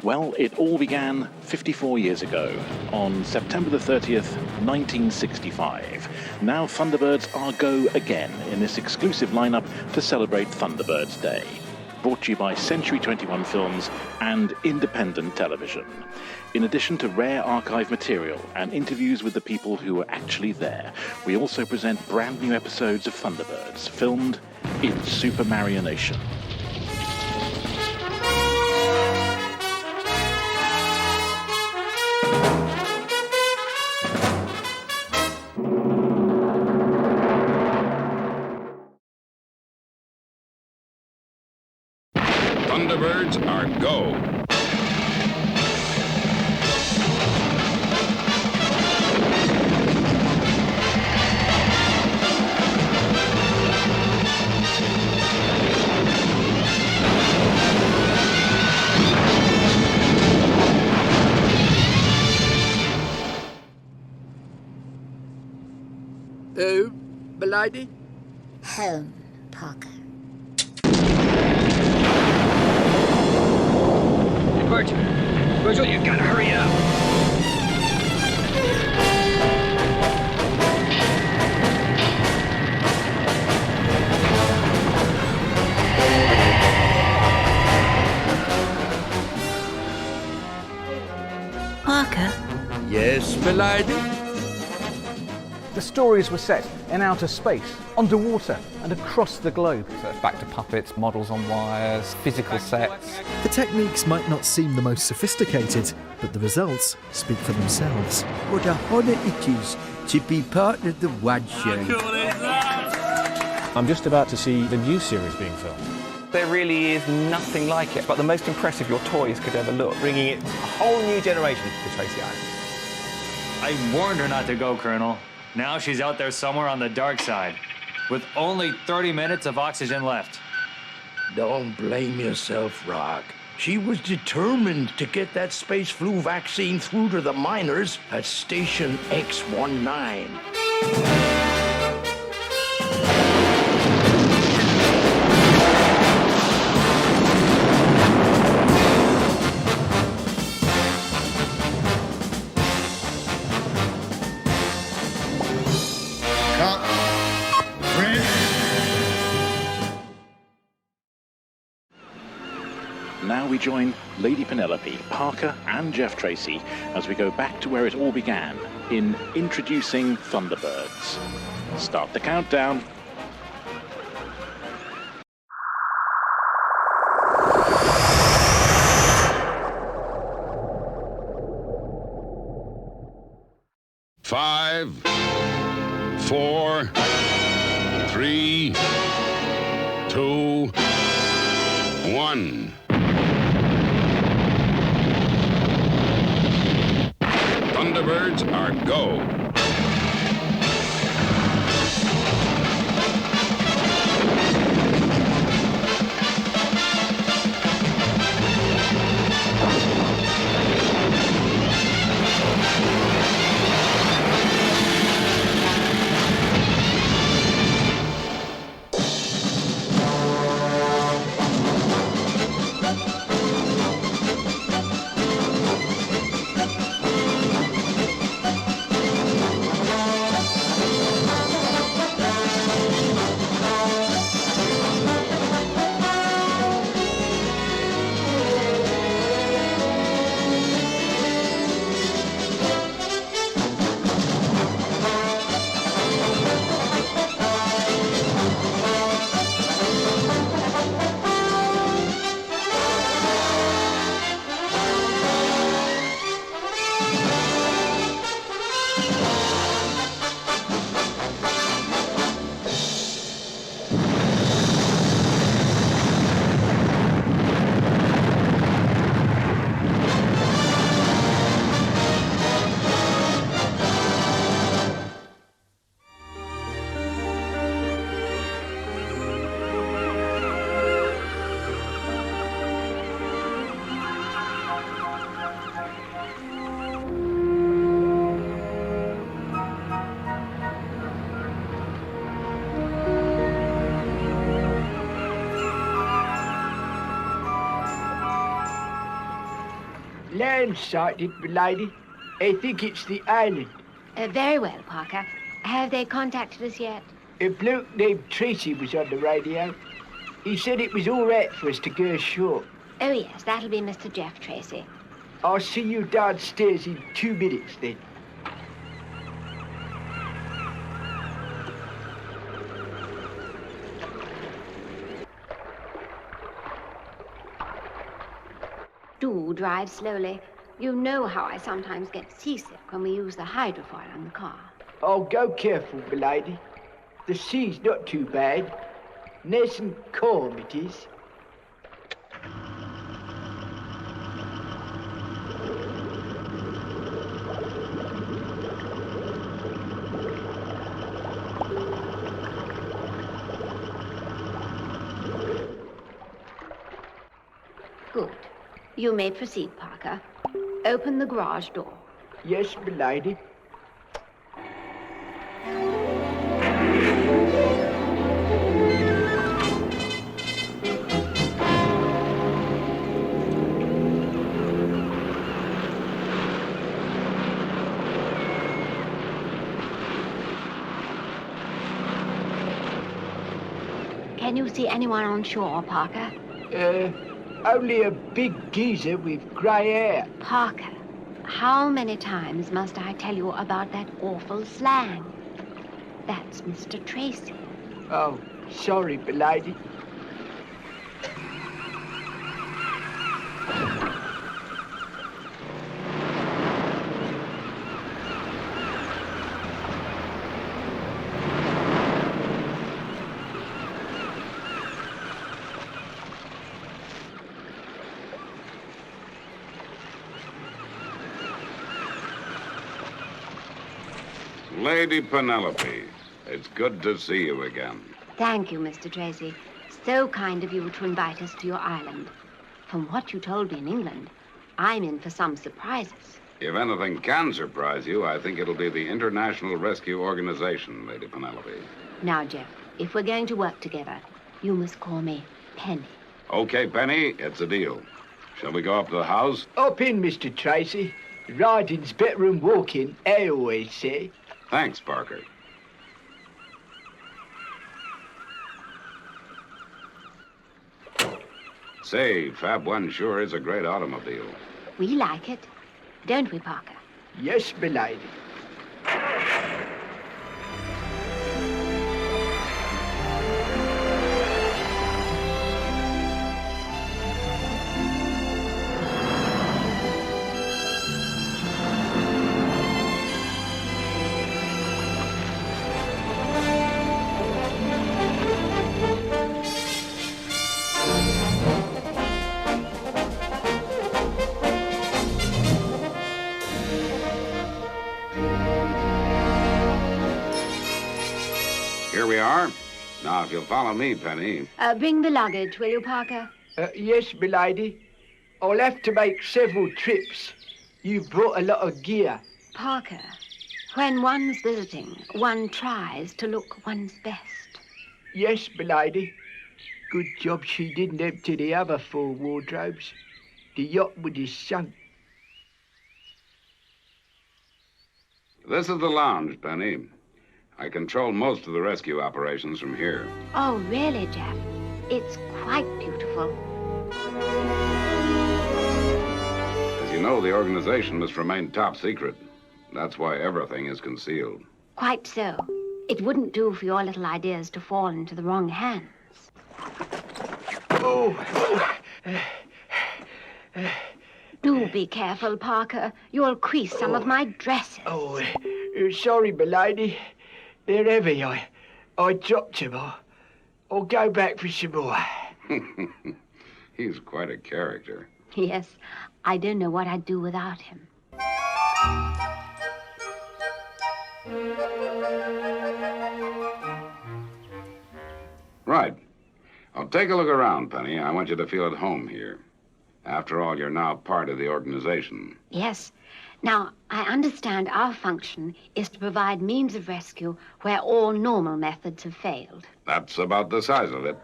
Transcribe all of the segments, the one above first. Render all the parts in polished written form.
Well, it all began 54 years ago, on September the 30th, 1965. Now Thunderbirds are go again in this exclusive lineup to celebrate Thunderbirds Day. Brought to you by C21 Films and independent television. In addition to rare archive material and interviews with the people who were actually there, we also present brand new episodes of Thunderbirds, filmed in Super Mario Nation. Thunderbirds are go. Oh, m'lady? Home, Parker. Virgil, you gotta hurry up. Parker? Yes, m'lady? The stories were set in outer space, underwater and across the globe. So it's back to puppets, models on wires, physical sets. The techniques might not seem the most sophisticated, but the results speak for themselves. What a honour it is to be part of the WAD show. I'm just about to see the new series being filmed. There really is nothing like it, but the most impressive your toys could ever look. Bringing it a whole new generation to Tracy Island. I warned her not to go, Colonel. Now she's out there somewhere on the dark side, with only 30 minutes of oxygen left. Don't blame yourself, Rock. She was determined to get that space flu vaccine through to the miners at Station X-19. Now we join Lady Penelope, Parker and Jeff Tracy as we go back to where it all began in Introducing Thunderbirds. Start the countdown. Five, 4, 3, 2, 1. Thunderbirds are go. Land sighted, milady. I think it's the island. Very well, Parker. Have they contacted us yet? A bloke named Tracy was on the radio. He said it was all right for us to go ashore. Oh, yes, that'll be Mr. Jeff Tracy. I'll see you downstairs in 2 minutes, then. Do drive slowly. You know how I sometimes get seasick when we use the hydrofoil on the car. Oh, go careful, milady. The sea's not too bad. Nice and calm it is. Good. You may proceed, Parker. Open the garage door. Yes, milady. Can you see anyone on shore, Parker? Only a big geezer with grey hair. Parker, how many times must I tell you about that awful slang? That's Mr. Tracy. Oh, sorry, milady. Lady Penelope, it's good to see you again. Thank you, Mr. Tracy. So kind of you to invite us to your island. From what you told me in England, I'm in for some surprises. If anything can surprise you, I think it'll be the International Rescue Organization, Lady Penelope. Now, Jeff, if we're going to work together, you must call me Penny. Okay, Penny, it's a deal. Shall we go up to the house? Up in, Mr. Tracy. Riding's better than walking, I always say. Thanks, Parker. Say, Fab 1 sure is a great automobile. We like it, don't we, Parker? Yes, milady. Here we are. Now, if you'll follow me, Penny. Bring the luggage, will you, Parker? Yes, milady. I'll have to make several trips. You've brought a lot of gear. Parker, when one's visiting, one tries to look one's best. Yes, milady. Good job she didn't empty the other 4 wardrobes. The yacht would have sunk. This is the lounge, Penny. I control most of the rescue operations from here. Oh, really, Jeff? It's quite beautiful. As you know, the organization must remain top secret. That's why everything is concealed. Quite so. It wouldn't do for your little ideas to fall into the wrong hands. Do be careful, Parker. You'll crease some of my dresses. Sorry, milady. They're heavy. I dropped them. I'll go back for some more. He's quite a character. Yes, I don't know what I'd do without him. Right. I'll take a look around, Penny. I want you to feel at home here. After all, you're now part of the organization. Yes. Now, I understand our function is to provide means of rescue where all normal methods have failed. That's about the size of it.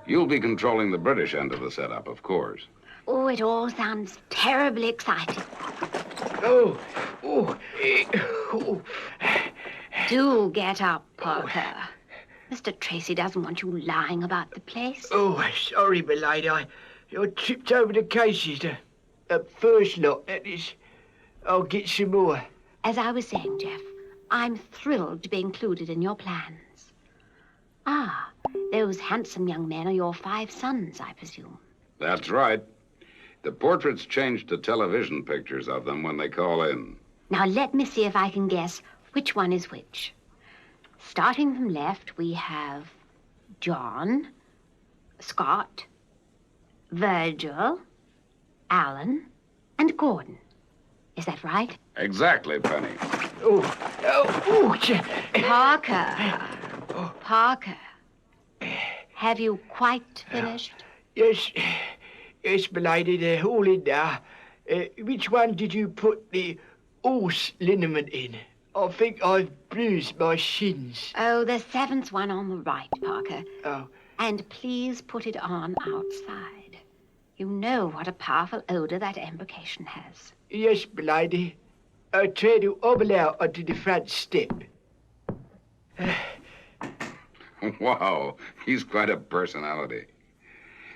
You'll be controlling the British end of the setup, of course. Oh, it all sounds terribly exciting. Oh. Do get up, Parker. Mr. Tracy doesn't want you lying about the place. Oh, sorry, my lady. I tripped over the cases. The first lot, that is. I'll get some more. As I was saying, Jeff, I'm thrilled to be included in your plans. Ah, those handsome young men are your 5 sons, I presume. That's right. The portraits changed to television pictures of them when they call in. Now, let me see if I can guess which one is which. Starting from left, we have John, Scott, Virgil, Alan, and Gordon. Is that right? Exactly, Penny. Parker. Parker. Have you quite finished? Yes, my lady, they're all in there. Which one did you put the horse liniment in? I think I've bruised my shins. Oh, the 7th one on the right, Parker. Oh. And please put it on outside. You know what a powerful odor that embrocation has. Yes, my lady. I try to hobble out onto the front step. Wow, he's quite a personality.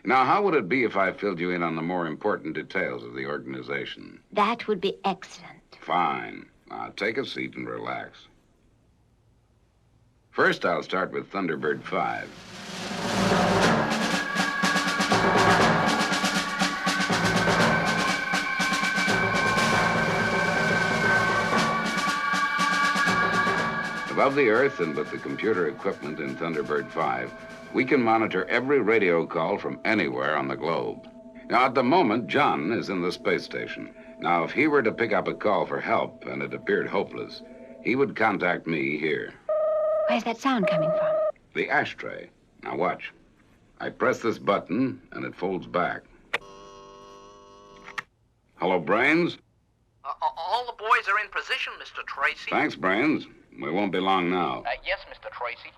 Now, how would it be if I filled you in on the more important details of the organization? That would be excellent. Fine. Now, take a seat and relax. First, I'll start with Thunderbird 5. Above the Earth and with the computer equipment in Thunderbird 5, we can monitor every radio call from anywhere on the globe. Now, at the moment, John is in the space station. Now, if he were to pick up a call for help and it appeared hopeless, he would contact me here. Where's that sound coming from? The ashtray. Now, watch. I press this button and it folds back. Hello, Brains? All the boys are in position, Mr. Tracy. Thanks, Brains. We won't be long now. Yes, Mr. Tracy.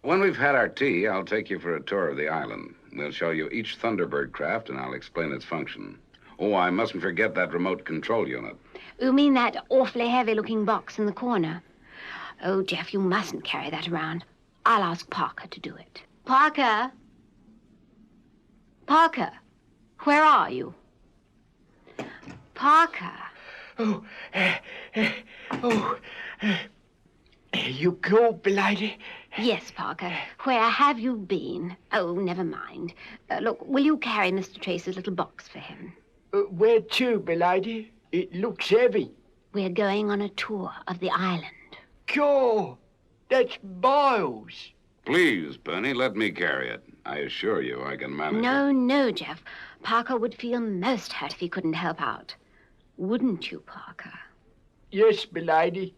When we've had our tea, I'll take you for a tour of the island. We'll show you each Thunderbird craft, and I'll explain its function. Oh, I mustn't forget that remote control unit. You mean that awfully heavy-looking box in the corner? Oh, Jeff, you mustn't carry that around. I'll ask Parker to do it. Parker? Parker, where are you? Parker. You called, lady? Yes, Parker. Where have you been? Oh, never mind. Look, will you carry Mr. Tracy's little box for him? Where to, lady? It looks heavy. We're going on a tour of the island. Cool. That's miles. Please, Penny, let me carry it. I assure you I can manage it. No, Jeff. Parker would feel most hurt if he couldn't help out. Wouldn't you, Parker? Yes, lady.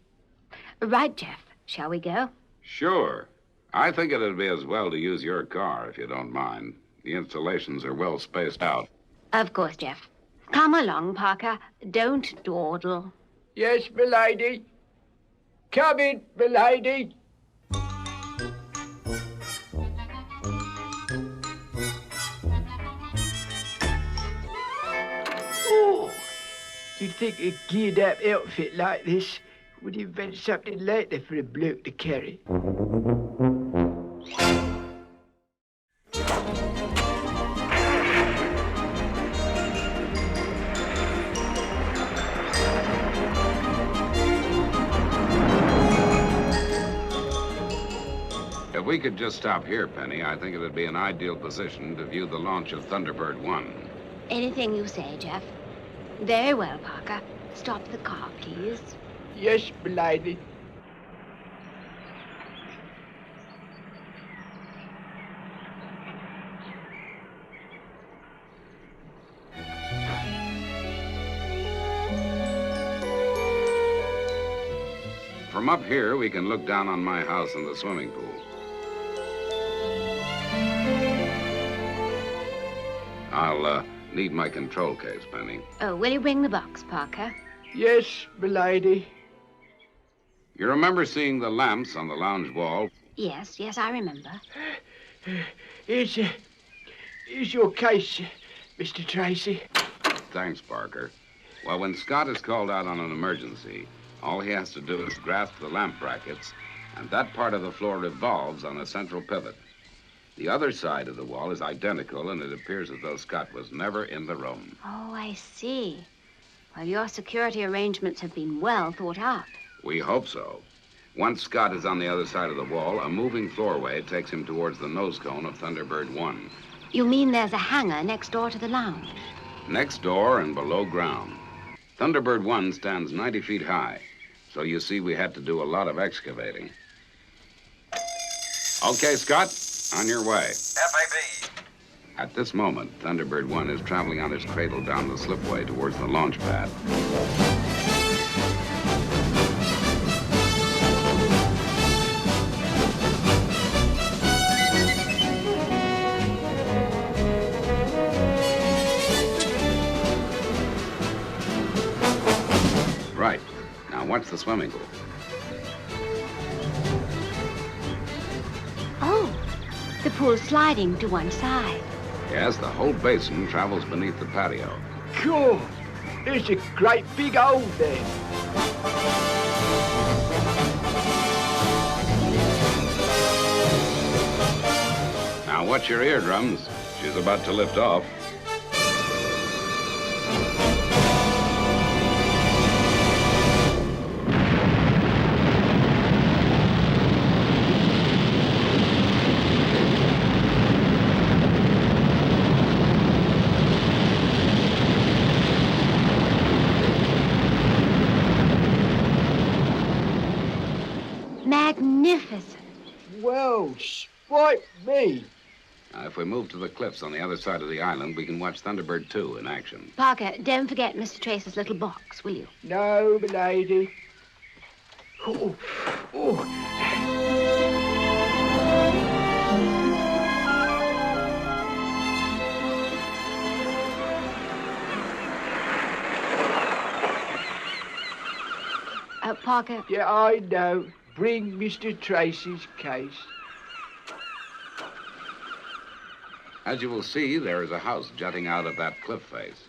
Right, Jeff. Shall we go? Sure. I think it'd be as well to use your car, if you don't mind. The installations are well spaced out. Of course, Jeff. Come along, Parker. Don't dawdle. Yes, lady. Come in, lady. Oh, you'd think a geared-up outfit like this would invent something later for a bloke to carry. If we could just stop here, Penny, I think it would be an ideal position to view the launch of Thunderbird 1. Anything you say, Jeff. Very well, Parker. Stop the car, please. Yes, lady. From up here, we can look down on my house and the swimming pool. I'll need my control case, Penny. Oh, will you bring the box, Parker? Yes, lady. You remember seeing the lamps on the lounge wall? Yes, I remember. Here's your case, Mr. Tracy. Thanks, Parker. Well, when Scott is called out on an emergency, all he has to do is grasp the lamp brackets, and that part of the floor revolves on a central pivot. The other side of the wall is identical, and it appears as though Scott was never in the room. Oh, I see. Well, your security arrangements have been well thought out. We hope so. Once Scott is on the other side of the wall, a moving floorway takes him towards the nose cone of Thunderbird 1. You mean there's a hangar next door to the lounge? Next door and below ground. Thunderbird 1 stands 90 feet high, so you see we had to do a lot of excavating. Okay, Scott, on your way. FAB. At this moment, Thunderbird 1 is traveling on his cradle down the slipway towards the launch pad. Right. Now watch the swimming pool. Oh, the pool's sliding to one side. Yes, the whole basin travels beneath the patio. Cool. There's a great big hole there. Now watch your eardrums. She's about to lift off. Magnificent. Well, spite me. Now, if we move to the cliffs on the other side of the island, we can watch Thunderbird 2 in action. Parker, don't forget Mr. Trace's little box, will you? No, milady. Oh. Parker? Yeah, I know. Bring Mr. Tracy's case. As you will see, there is a house jutting out of that cliff face.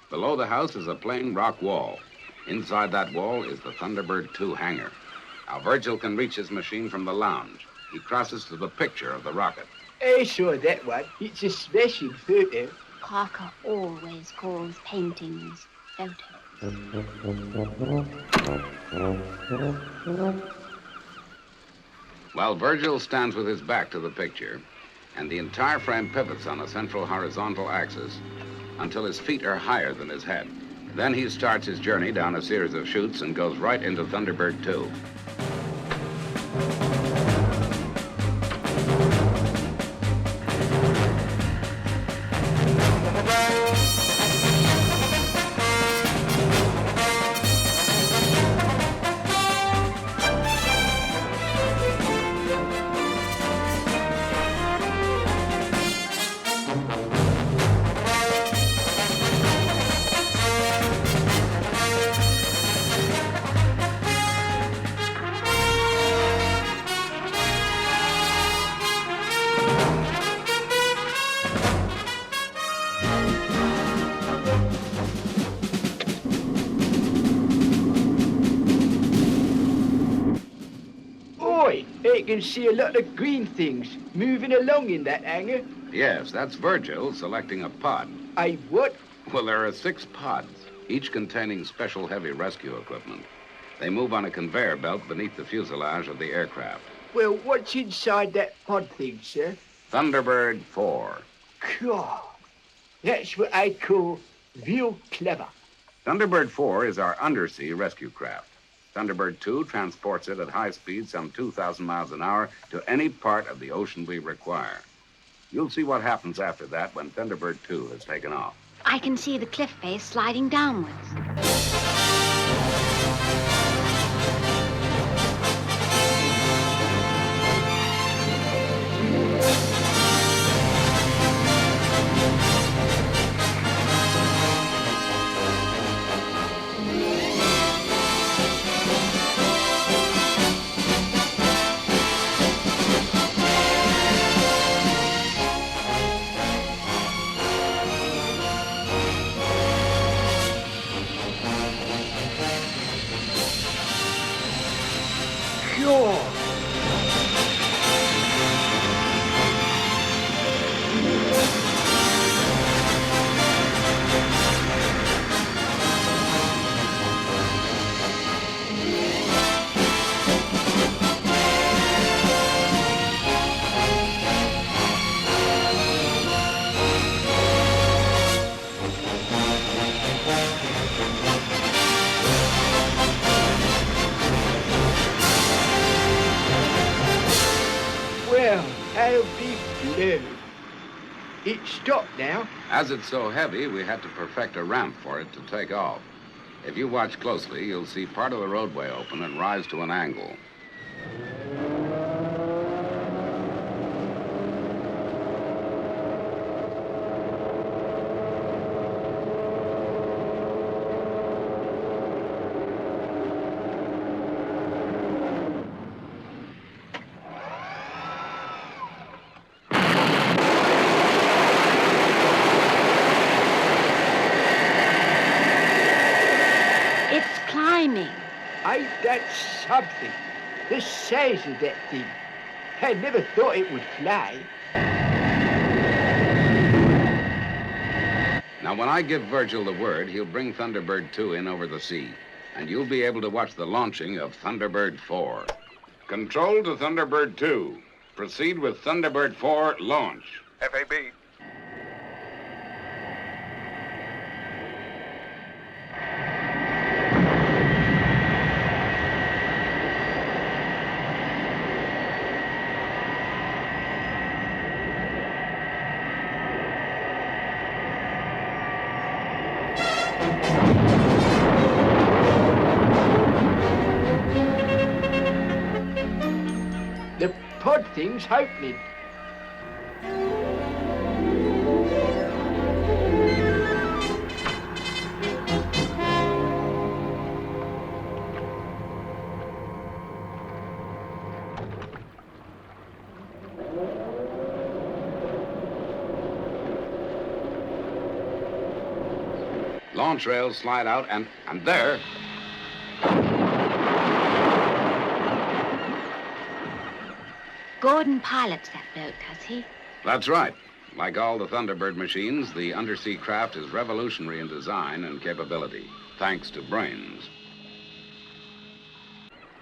Below the house is a plain rock wall. Inside that wall is the Thunderbird 2 hangar. Now, Virgil can reach his machine from the lounge. He crosses to the picture of the rocket. I saw that one. It's a smashing photo. Parker always calls paintings photos. While Virgil stands with his back to the picture, and the entire frame pivots on a central horizontal axis until his feet are higher than his head. Then he starts his journey down a series of chutes and goes right into Thunderbird 2. I can see a lot of green things moving along in that hangar. Yes, that's Virgil selecting a pod. A what? Well, there are 6 pods, each containing special heavy rescue equipment. They move on a conveyor belt beneath the fuselage of the aircraft. Well, what's inside that pod thing, sir? Thunderbird 4. God, that's what I call real clever. Thunderbird 4 is our undersea rescue craft. Thunderbird 2 transports it at high speed, some 2,000 miles an hour, to any part of the ocean we require. You'll see what happens after that when Thunderbird 2 has taken off. I can see the cliff face sliding downwards. I'll be blowed. It's stopped now. As it's so heavy, we had to perfect a ramp for it to take off. If you watch closely, you'll see part of the roadway open and rise to an angle. Ain't that something? The size of that thing. I never thought it would fly. Now, when I give Virgil the word, he'll bring Thunderbird 2 in over the sea, and you'll be able to watch the launching of Thunderbird 4. Control to Thunderbird 2. Proceed with Thunderbird 4 launch. FAB. The pod thing's opening. Launch rails slide out, and there... Gordon pilots that boat, does he? That's right. Like all the Thunderbird machines, the undersea craft is revolutionary in design and capability, thanks to brains.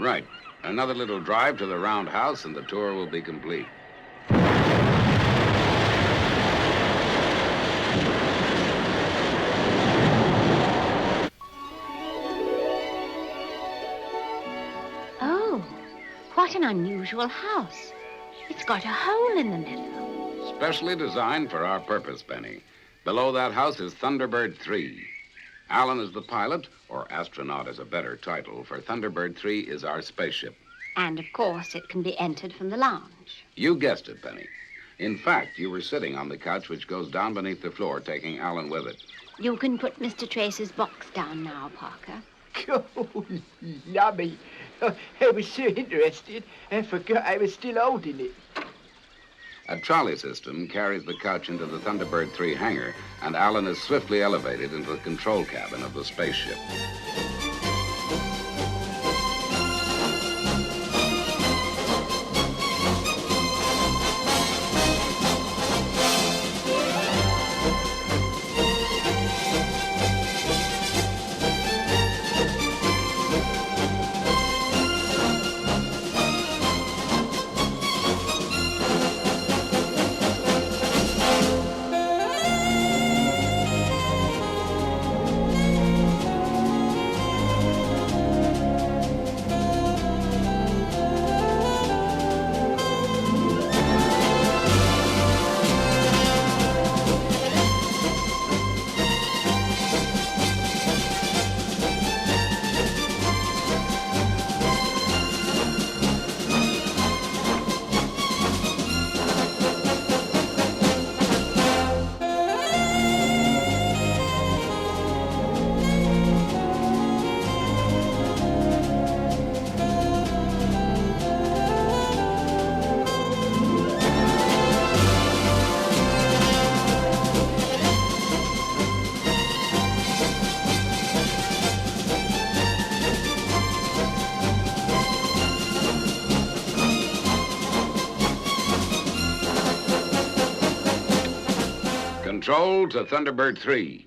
Right. Another little drive to the roundhouse, and the tour will be complete. Oh, what an unusual house. It's got a hole in the middle. Specially designed for our purpose, Benny. Below that house is Thunderbird 3. Alan is the pilot, or astronaut is a better title, for Thunderbird 3 is our spaceship. And, of course, it can be entered from the lounge. You guessed it, Benny. In fact, you were sitting on the couch which goes down beneath the floor, taking Alan with it. You can put Mr. Trace's box down now, Parker. Oh, lummy. I was so interested, I forgot I was still holding it. A trolley system carries the couch into the Thunderbird 3 hangar, and Alan is swiftly elevated into the control cabin of the spaceship. Control to Thunderbird 3.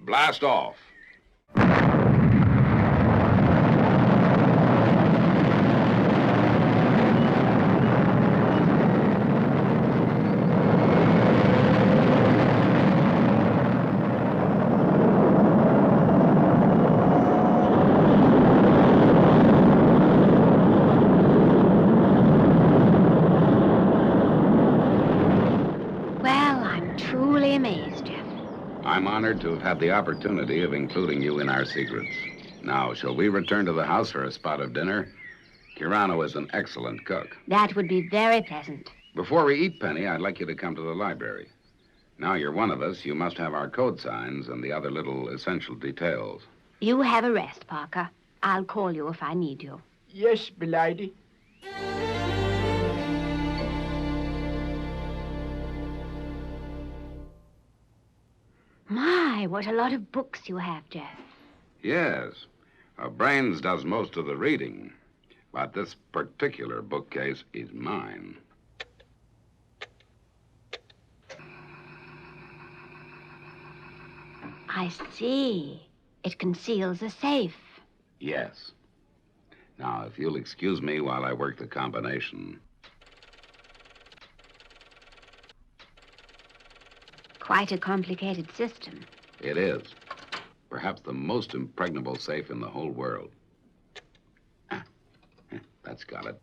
Blast off. truly amazed, Jeff. I'm honored to have had the opportunity of including you in our secrets. Now, shall we return to the house for a spot of dinner? Kirano is an excellent cook. That would be very pleasant. Before we eat, Penny, I'd like you to come to the library. Now you're one of us, you must have our code signs and the other little essential details. You have a rest, Parker. I'll call you if I need you. Yes, m'lady. My, what a lot of books you have, Jeff. Yes. Brains does most of the reading. But this particular bookcase is mine. I see. It conceals a safe. Yes. Now, if you'll excuse me while I work the combination. Quite a complicated system. It is. Perhaps the most impregnable safe in the whole world. That's got it.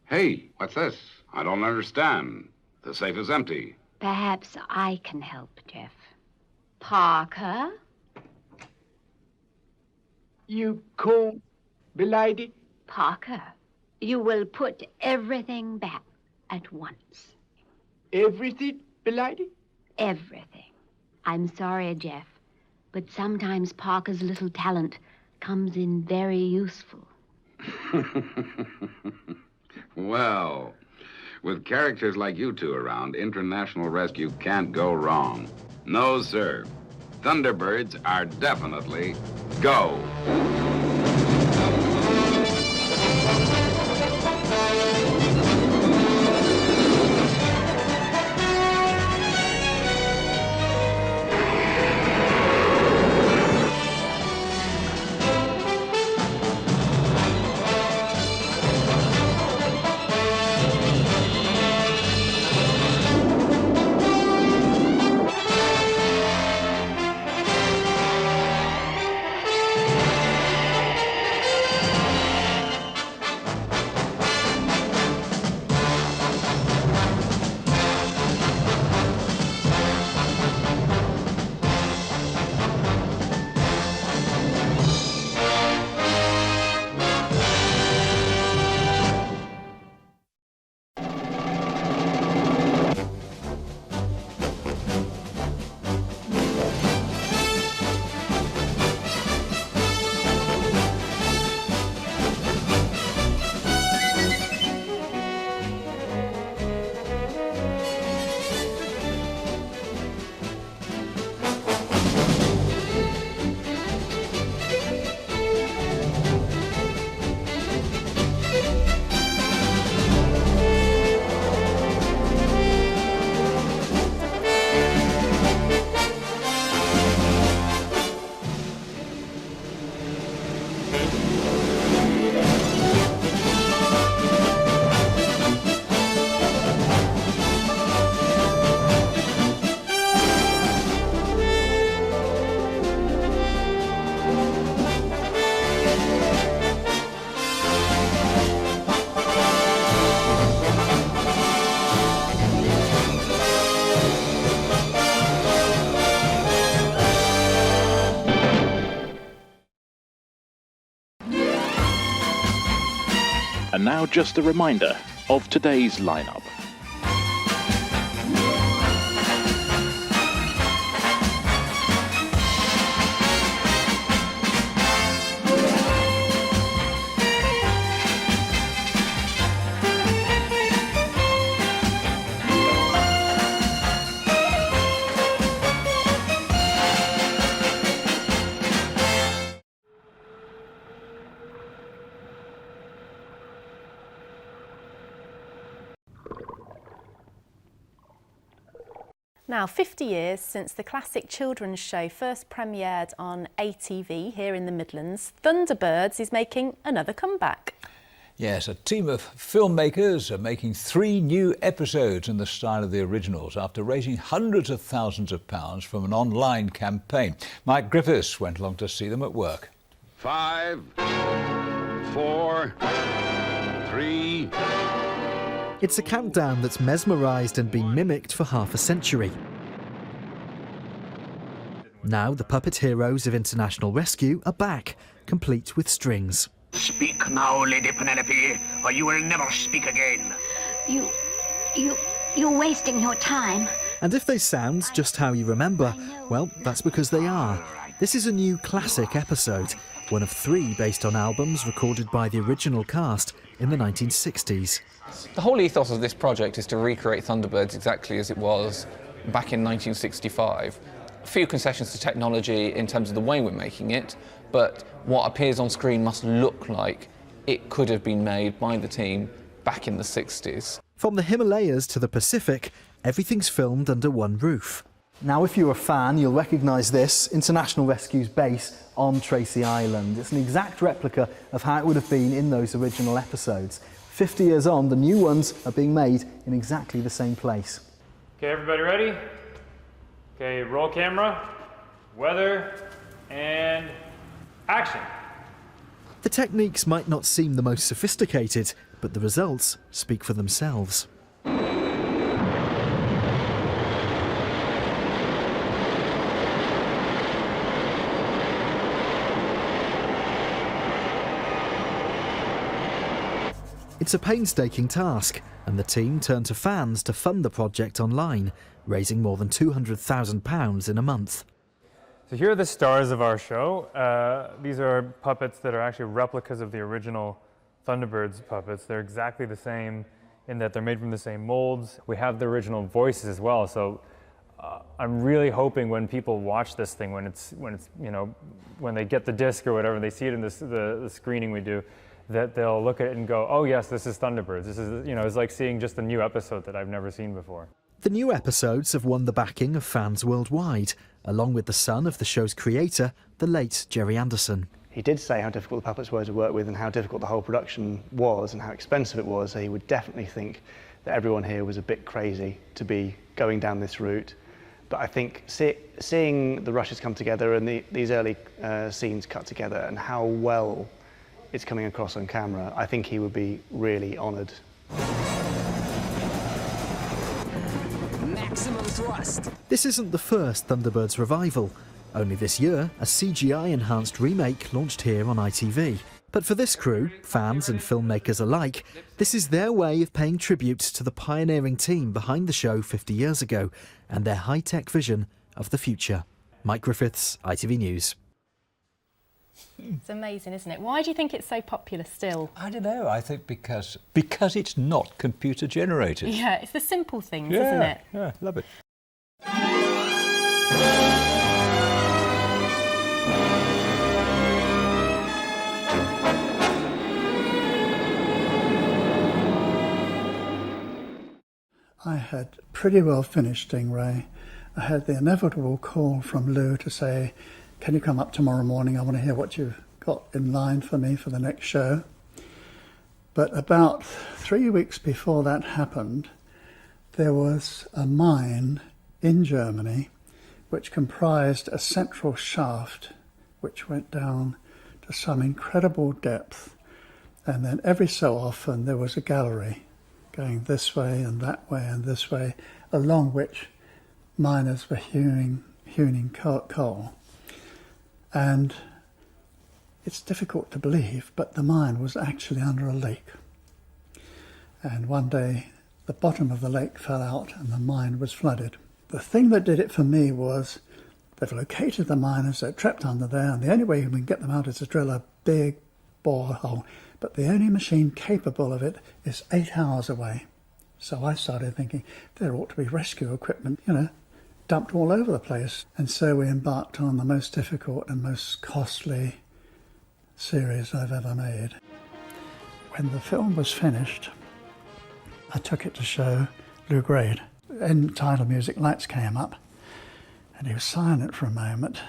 Hey, what's this? I don't understand. The safe is empty. Perhaps I can help, Jeff. Parker? You call, m'lady? Parker, you will put everything back at once. Everything, m'lady? Everything. I'm sorry, Jeff, but sometimes Parker's little talent comes in very useful. Well, with characters like you two around, international rescue can't go wrong. No, sir. Thunderbirds are definitely go. And now just a reminder of today's lineup. Now, 50 years since the classic children's show first premiered on ATV here in the Midlands, Thunderbirds is making another comeback. Yes, a team of filmmakers are making 3 new episodes in the style of the originals after raising hundreds of thousands of pounds from an online campaign. Mike Griffiths went along to see them at work. 5, 4, 3, It's a countdown that's mesmerised and been mimicked for half a century. Now the puppet heroes of international rescue are back, complete with strings. Speak now, Lady Penelope, or you will never speak again. You're wasting your time. And if they sound just how you remember, well, that's because they are. This is a new classic episode, one of 3 based on albums recorded by the original cast in the 1960s. The whole ethos of this project is to recreate Thunderbirds exactly as it was back in 1965. A few concessions to technology in terms of the way we're making it, but what appears on screen must look like it could have been made by the team back in the 60s. From the Himalayas to the Pacific, everything's filmed under one roof. Now, if you're a fan, you'll recognise this, International Rescue's base on Tracy Island. It's an exact replica of how it would have been in those original episodes. 50 years on, the new ones are being made in exactly the same place. Okay, everybody ready? Okay, roll camera, weather, and action. The techniques might not seem the most sophisticated, but the results speak for themselves. It's a painstaking task, and the team turned to fans to fund the project online, raising more than £200,000 in a month. So here are the stars of our show. These are puppets that are actually replicas of the original Thunderbirds puppets. They're exactly the same in that they're made from the same molds. We have the original voices as well, so I'm really hoping when people watch this thing, when it's when they get the disc or whatever, they see it in the screening we do, that they'll look at it and go, oh yes, this is Thunderbirds. This is, it's like seeing just a new episode that I've never seen before. The new episodes have won the backing of fans worldwide, along with the son of the show's creator, the late Jerry Anderson. He did say how difficult the puppets were to work with and how difficult the whole production was and how expensive it was, so he would definitely think that everyone here was a bit crazy to be going down this route. But I think seeing the rushes come together and these early scenes cut together and how well it's coming across on camera, I think he would be really honoured. Maximum thrust. This isn't the first Thunderbirds revival. Only this year, a CGI-enhanced remake launched here on ITV. But for this crew, fans and filmmakers alike, this is their way of paying tribute to the pioneering team behind the show 50 years ago and their high-tech vision of the future. Mike Griffiths, ITV News. It's amazing, isn't it? Why do you think it's so popular still? I don't know. I think because it's not computer generated. Yeah, it's the simple things, isn't it? Yeah, love it. I had pretty well finished Stingray. I had the inevitable call from Lou to say, can you come up tomorrow morning? I want to hear what you've got in line for me for the next show. But about 3 weeks before that happened, there was a mine in Germany which comprised a central shaft which went down to some incredible depth. And then every so often there was a gallery going this way and that way and this way, along which miners were hewing coal. And it's difficult to believe, but the mine was actually under a lake. And one day the bottom of the lake fell out and the mine was flooded. The thing that did it for me was they've located the miners, they're trapped under there, and the only way you can get them out is to drill a big borehole. But the only machine capable of it is 8 hours away. So I started thinking there ought to be rescue equipment, dumped all over the place. And so we embarked on the most difficult and most costly series I've ever made. When the film was finished, I took it to show Lou Grade. End title music, lights came up, and he was silent for a moment,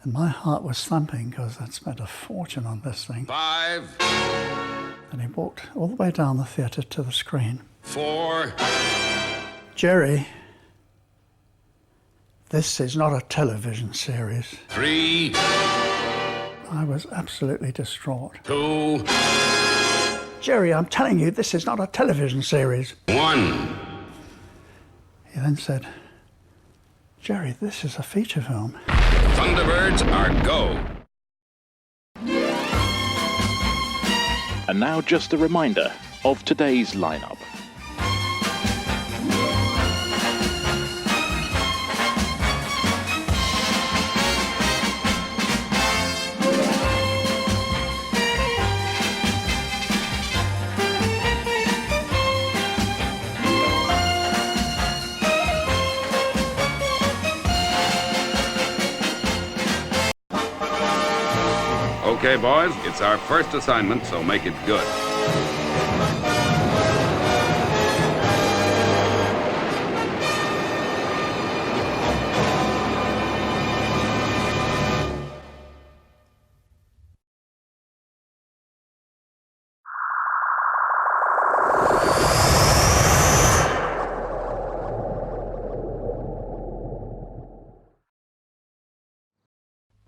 and my heart was thumping because I'd spent a fortune on this thing. 5. And he walked all the way down the theatre to the screen. 4. Jerry, this is not a television series. 3. I was absolutely distraught. 2. Jerry, I'm telling you, this is not a television series. 1. He then said, Jerry, this is a feature film. Thunderbirds are go. And now just a reminder of today's lineup. Okay, boys, it's our first assignment, so make it good.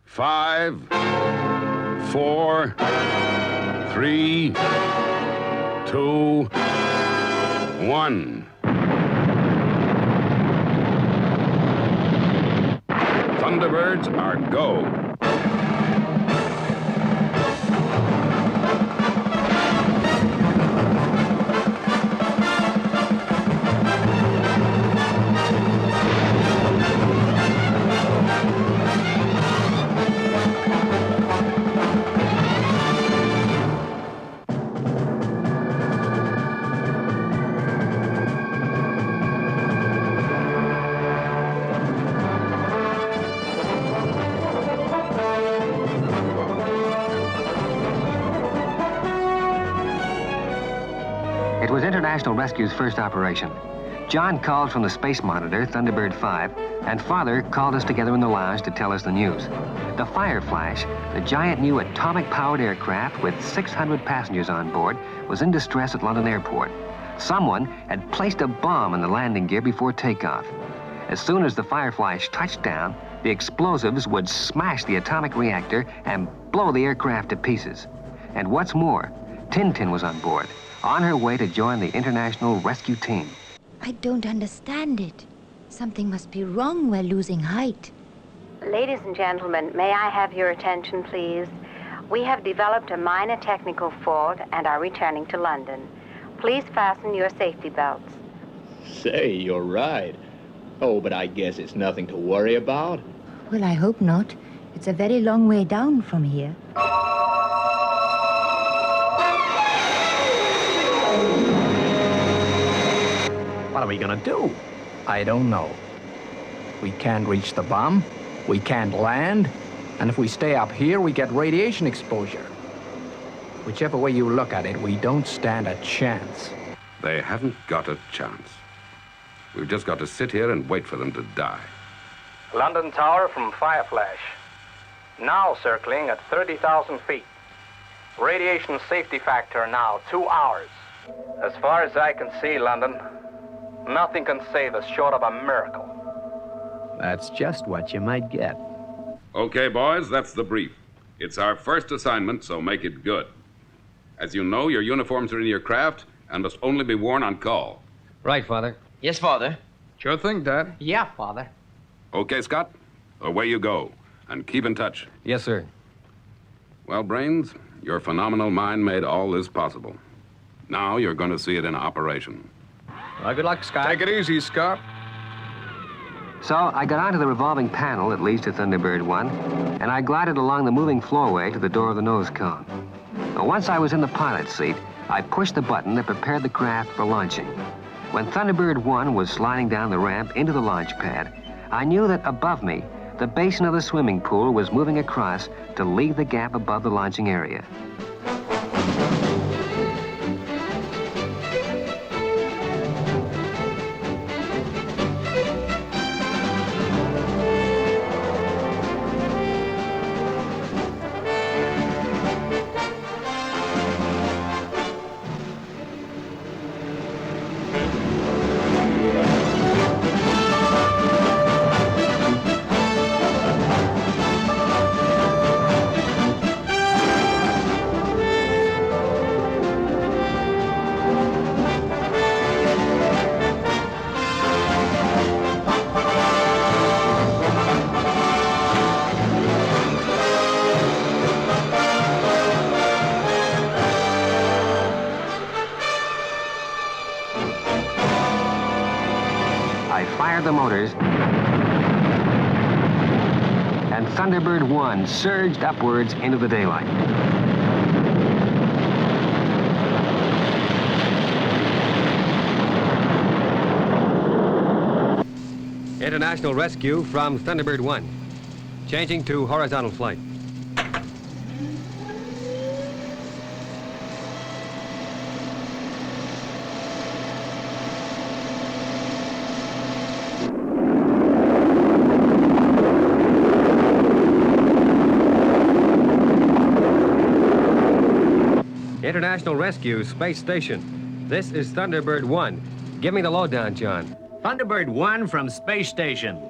Five, 4, 3, 2, 1. Thunderbirds are go. It was International Rescue's first operation. John called from the space monitor, Thunderbird 5, and Father called us together in the lounge to tell us the news. The Fireflash, the giant new atomic-powered aircraft with 600 passengers on board, was in distress at London Airport. Someone had placed a bomb in the landing gear before takeoff. As soon as the Fireflash touched down, the explosives would smash the atomic reactor and blow the aircraft to pieces. And what's more, Tintin was on board, on her way to join the International Rescue Team. I don't understand it. Something must be wrong. We're losing height. Ladies and gentlemen, may I have your attention, please? We have developed a minor technical fault and are returning to London. Please fasten your safety belts. Say, you're right. Oh, but I guess it's nothing to worry about. Well, I hope not. It's a very long way down from here. What are we gonna do? I don't know. We can't reach the bomb, we can't land, and if we stay up here, we get radiation exposure. Whichever way you look at it, we don't stand a chance. They haven't got a chance. We've just got to sit here and wait for them to die. London Tower from Fireflash. Now circling at 30,000 feet. Radiation safety factor now 2 hours. As far as I can see, London, nothing can save us short of a miracle. That's just what you might get. Okay, boys, that's the brief. It's our first assignment, so make it good. As you know, your uniforms are in your craft and must only be worn on call. Right, Father. Yes, Father. Sure thing, Dad. Yeah, Father. Okay, Scott? Away you go. And keep in touch. Yes, sir. Well, Brains, your phenomenal mind made all this possible. Now you're going to see it in operation. Well, good luck, Scott. Take it easy, Scott. So I got onto the revolving panel that leads to Thunderbird 1, and I glided along the moving floorway to the door of the nose cone. Now, once I was in the pilot's seat, I pushed the button that prepared the craft for launching. When Thunderbird 1 was sliding down the ramp into the launch pad, I knew that above me, the basin of the swimming pool was moving across to leave the gap above the launching area. I fired the motors, and Thunderbird 1 surged upwards into the daylight. International rescue from Thunderbird 1. Changing to horizontal flight. International Rescue Space Station. This is Thunderbird 1. Give me the lowdown, John. Thunderbird 1 from Space Station.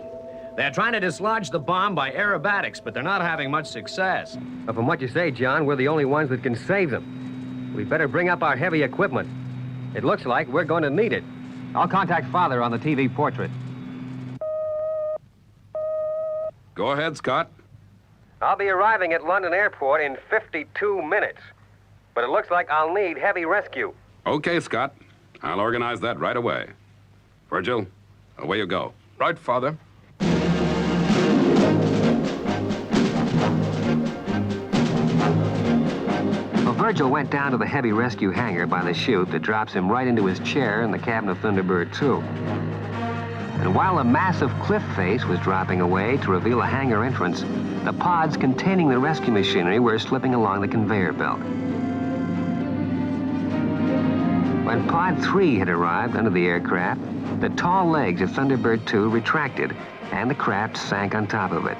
They're trying to dislodge the bomb by aerobatics, but they're not having much success. But from what you say, John, we're the only ones that can save them. We better bring up our heavy equipment. It looks like we're going to need it. I'll contact Father on the TV portrait. Go ahead, Scott. I'll be arriving at London Airport in 52 minutes. But it looks like I'll need heavy rescue. Okay, Scott. I'll organize that right away. Virgil, away you go. Right, Father. Well, Virgil went down to the heavy rescue hangar by the chute that drops him right into his chair in the cabin of Thunderbird 2. And while a massive cliff face was dropping away to reveal a hangar entrance, the pods containing the rescue machinery were slipping along the conveyor belt. When Pod 3 had arrived under the aircraft, the tall legs of Thunderbird 2 retracted, and the craft sank on top of it.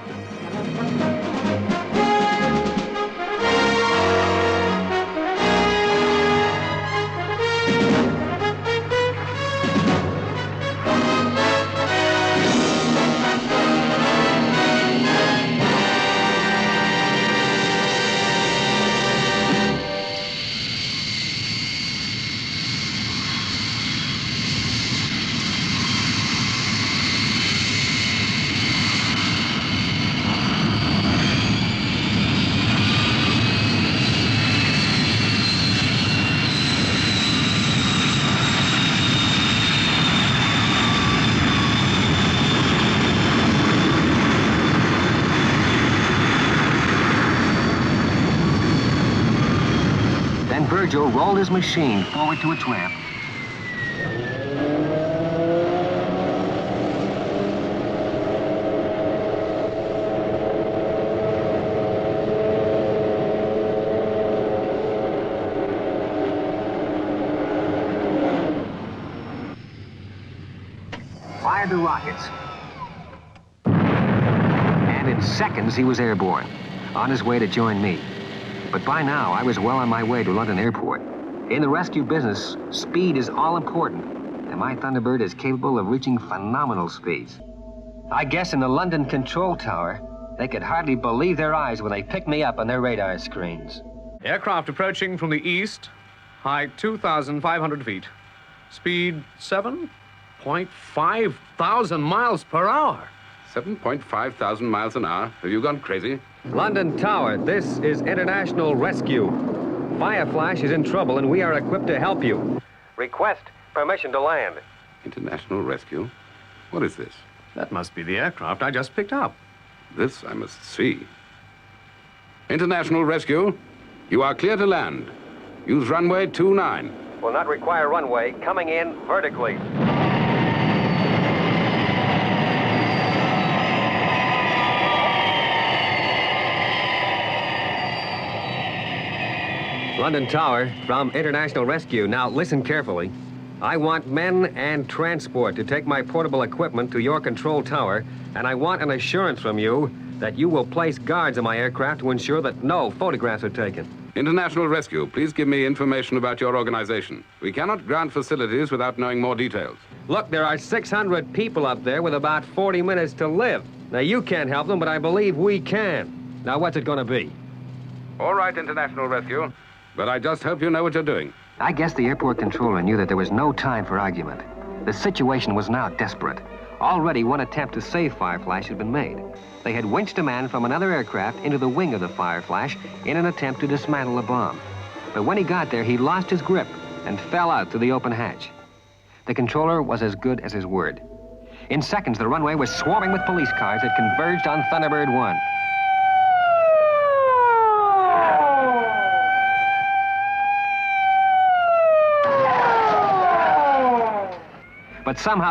Virgil rolled his machine forward to its ramp. Fired the rockets. And in seconds, he was airborne, on his way to join me. But by now, I was well on my way to London Airport. In the rescue business, speed is all important, and my Thunderbird is capable of reaching phenomenal speeds. I guess in the London control tower, they could hardly believe their eyes when they picked me up on their radar screens. Aircraft approaching from the east, height 2,500 feet. Speed 7.5 thousand miles per hour. 7.5 thousand miles an hour? Have you gone crazy? London Tower, this is International Rescue. Fireflash is in trouble and we are equipped to help you. Request permission to land. International Rescue? What is this? That must be the aircraft I just picked up. This I must see. International Rescue, you are clear to land. Use runway 29. Will not require runway, coming in vertically. London Tower, from International Rescue. Now, listen carefully. I want men and transport to take my portable equipment to your control tower, and I want an assurance from you that you will place guards on my aircraft to ensure that no photographs are taken. International Rescue, please give me information about your organization. We cannot grant facilities without knowing more details. Look, there are 600 people up there with about 40 minutes to live. Now, you can't help them, but I believe we can. Now, what's it going to be? All right, International Rescue. But I just hope you know what you're doing. I guess the airport controller knew that there was no time for argument. The situation was now desperate. Already one attempt to save Fireflash had been made. They had winched a man from another aircraft into the wing of the Fireflash in an attempt to dismantle the bomb. But when he got there, he lost his grip and fell out through the open hatch. The controller was as good as his word. In seconds, the runway was swarming with police cars that converged on Thunderbird 1. But somehow